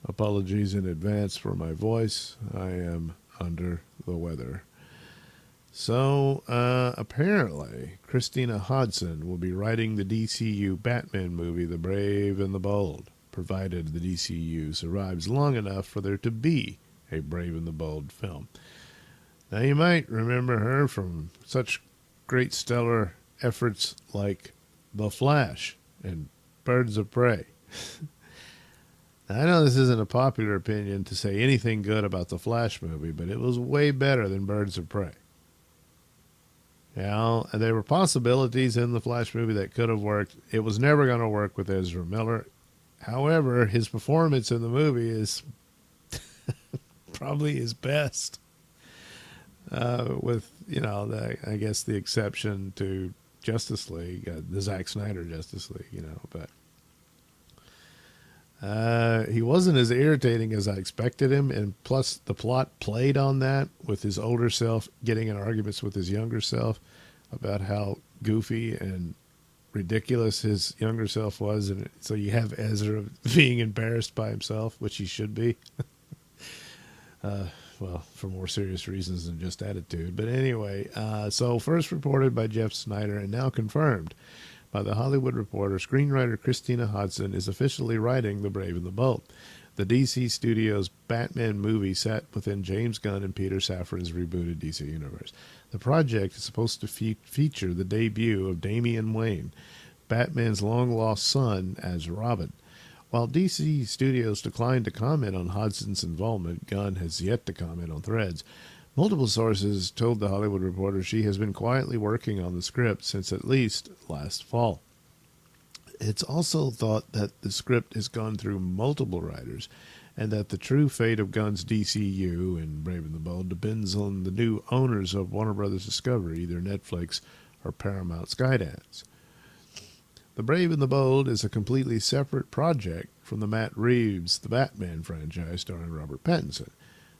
Apologies in advance for my voice. I am under the weather. So, apparently, Christina Hodson will be writing the DCU Batman movie, The Brave and the Bold, provided the DCU survives long enough for there to be a Brave and the Bold film. Now, you might remember her from such great stellar efforts like The Flash and Birds of Prey. Now, I know this isn't a popular opinion to say anything good about the Flash movie, but it was way better than Birds of Prey. You know, and there were possibilities in the Flash movie that could have worked. It was never going to work with Ezra Miller. However, his performance in the movie is probably his best. With, you know, I guess the exception to Justice League, the Zack Snyder Justice League, you know, but he wasn't as irritating as I expected him, and plus the plot played on that with his older self getting in arguments with his younger self about how goofy and ridiculous his younger self was, and so you have Ezra being embarrassed by himself, which he should be. Well, for more serious reasons than just attitude. But anyway, so first reported by Jeff Snyder and now confirmed by The Hollywood Reporter, screenwriter Christina Hodson is officially writing The Brave and the Bold. The DC Studios Batman movie set within James Gunn and Peter Safran's rebooted DC Universe. The project is supposed to feature the debut of Damian Wayne, Batman's long-lost son, as Robin. While DC Studios declined to comment on Hodson's involvement, Gunn has yet to comment on Threads. Multiple sources told The Hollywood Reporter she has been quietly working on the script since at least last fall. It's also thought that the script has gone through multiple writers and that the true fate of Gunn's DCU and Brave and the Bold depends on the new owners of Warner Brothers Discovery, either Netflix or Paramount Skydance. The Brave and the Bold is a completely separate project from the Matt Reeves' The Batman franchise starring Robert Pattinson.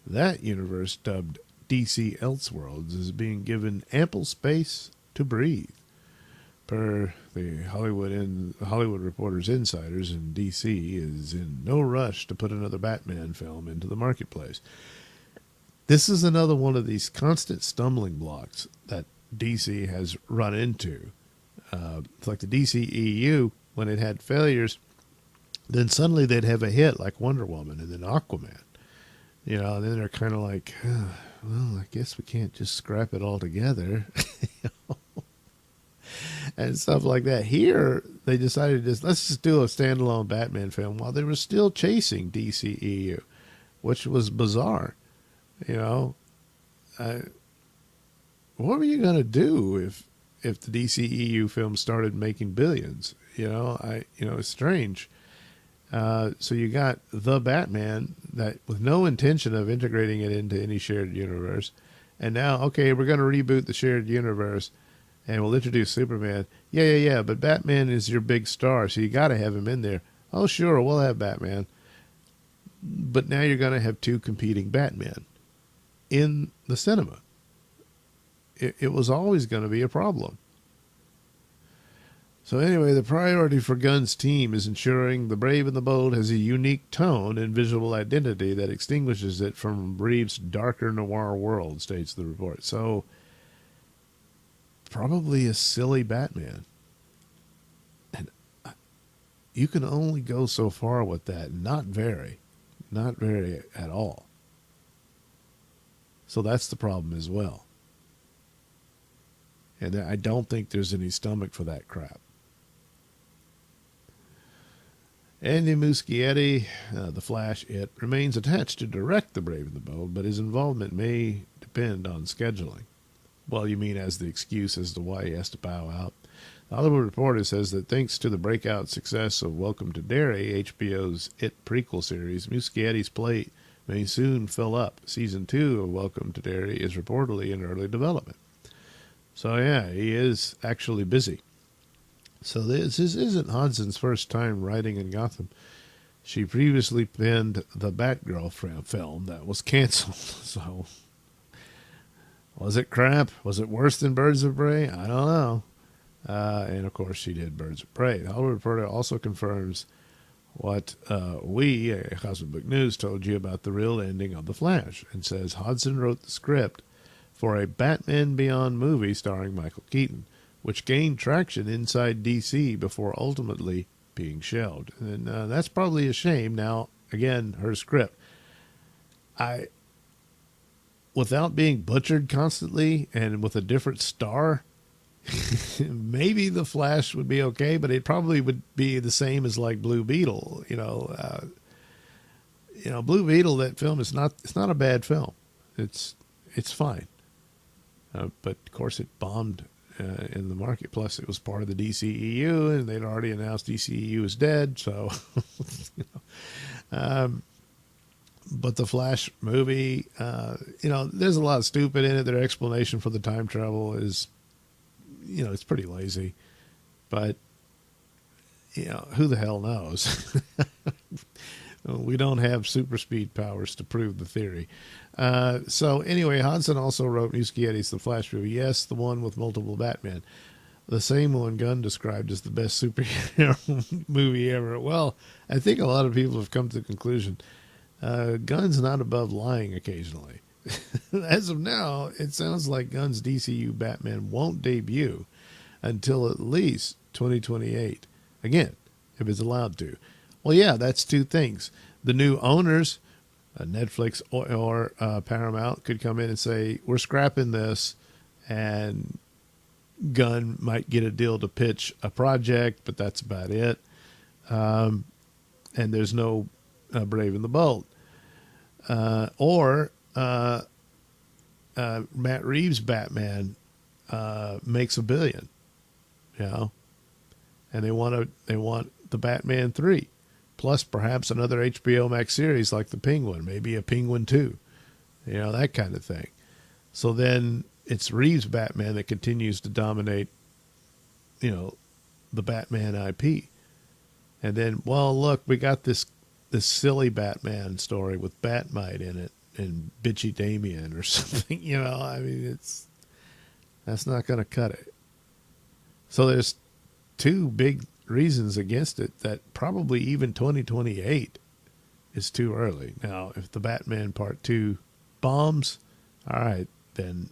That universe, dubbed DC Elseworlds, is being given ample space to breathe. Per the Hollywood Reporter's insiders, and DC is in no rush to put another Batman film into the marketplace. This is another one of these constant stumbling blocks that DC has run into. It's like the DCEU, when it had failures, then suddenly they'd have a hit like Wonder Woman and then Aquaman. You know, and then they're kind of like, well, I guess we can't just scrap it all together. You know? And stuff like that. Here, they decided let's just do a standalone Batman film while they were still chasing DCEU, which was bizarre. You know, what were you going to do if the DCEU film started making billions? You know, it's strange. So you got the Batman that with no intention of integrating it into any shared universe. And now, okay, we're going to reboot the shared universe and we'll introduce Superman. Yeah. But Batman is your big star, so you got to have him in there. Oh, sure, we'll have Batman. But now you're going to have two competing Batman in the cinema. It was always going to be a problem. So anyway, the priority for Gunn's team is ensuring The Brave and the Bold has a unique tone and visual identity that extinguishes it from Reeves' darker noir world, states the report. So, probably a silly Batman. And you can only go so far with that. Not very at all. So that's the problem as well. And I don't think there's any stomach for that crap. Andy Muschietti, The Flash, remains attached to direct The Brave and the Bold, but his involvement may depend on scheduling. Well, you mean as the excuse as to why he has to bow out? The Hollywood Reporter says that thanks to the breakout success of Welcome to Derry, HBO's It prequel series, Muschietti's plate may soon fill up. Season 2 of Welcome to Derry is reportedly in early development. So yeah, he is actually busy. So this isn't Hodson's first time writing in Gotham. She previously penned the Batgirl film that was canceled. So was it crap? Was it worse than Birds of Prey? I don't know. And of course she did Birds of Prey. The Hollywood Reporter also confirms what we, Cosmic Book News, told you about the real ending of The Flash, and says Hodson wrote the script for a Batman Beyond movie starring Michael Keaton, which gained traction inside DC before ultimately being shelved. And that's probably a shame. Now, again, her script, without being butchered constantly and with a different star, maybe The Flash would be okay, but it probably would be the same as like Blue Beetle. Blue Beetle, that film it's not a bad film. It's fine. But of course it bombed in the market. Plus it was part of the DCEU, and they'd already announced DCEU is dead. So, but the Flash movie, there's a lot of stupid in it. Their explanation for the time travel is, it's pretty lazy, but who the hell knows? We don't have super speed powers to prove the theory. So anyway, Hodson also wrote Muschietti's The Flash movie. Yes, the one with multiple Batman. The same one Gunn described as the best superhero movie ever. Well, I think a lot of people have come to the conclusion Gunn's not above lying occasionally. As of now, it sounds like Gunn's DCU Batman won't debut until at least 2028. Again, if it's allowed to. Well, yeah, that's two things. The new owners, Netflix or Paramount, could come in and say, we're scrapping this, and Gunn might get a deal to pitch a project, but that's about it. And there's no Brave and the Bold. Or Matt Reeves' Batman makes $1 billion, and they want the Batman 3. Plus perhaps another HBO Max series like The Penguin, maybe a Penguin 2, that kind of thing. So then it's Reeves' Batman that continues to dominate, the Batman IP. And then, well, look, we got this silly Batman story with Batmite in it and Bitchy Damien or something, that's not going to cut it. So there's two big reasons against it, that probably even 2028 is too early. Now, if the Batman Part 2 bombs, all right, then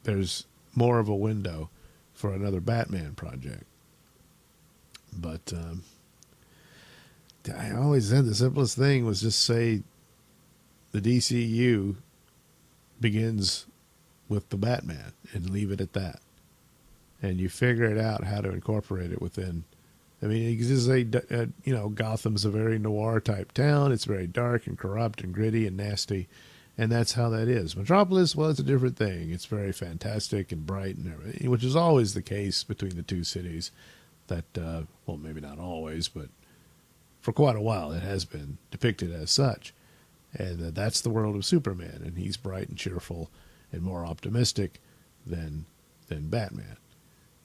there's more of a window for another Batman project. But I always said the simplest thing was just say the DCU begins with the Batman and leave it at that. And you figure it out how to incorporate it within. I mean, you can just say, Gotham's a very noir type town. It's very dark and corrupt and gritty and nasty. And that's how that is. Metropolis, well, it's a different thing. It's very fantastic and bright and everything, which is always the case between the two cities. That, well, maybe not always, but for quite a while it has been depicted as such. And that's the world of Superman. And he's bright and cheerful and more optimistic than Batman.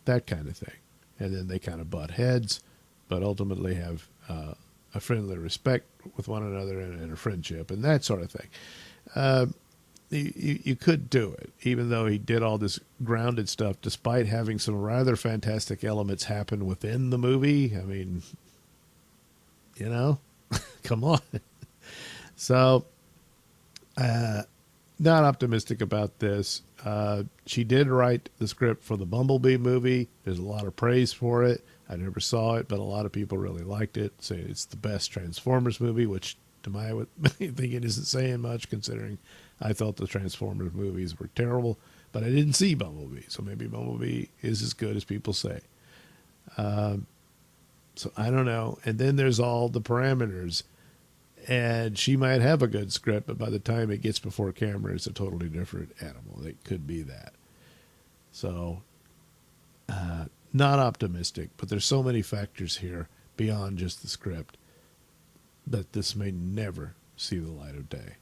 That kind of thing. And then they kind of butt heads, but ultimately have a friendly respect with one another and a friendship and that sort of thing. You could do it, even though he did all this grounded stuff, despite having some rather fantastic elements happen within the movie. I mean, come on. So, not optimistic about this. She did write the script for the Bumblebee movie. There's a lot of praise for it. I never saw it, but a lot of people really liked it. Say it's the best Transformers movie, which to my thinking isn't saying much, considering I thought the Transformers movies were terrible, but I didn't see Bumblebee, so maybe Bumblebee is as good as people say. So I don't know. And then there's all the parameters. And she might have a good script, but by the time it gets before camera, it's a totally different animal. It could be that. So, not optimistic, but there's so many factors here beyond just the script that this may never see the light of day.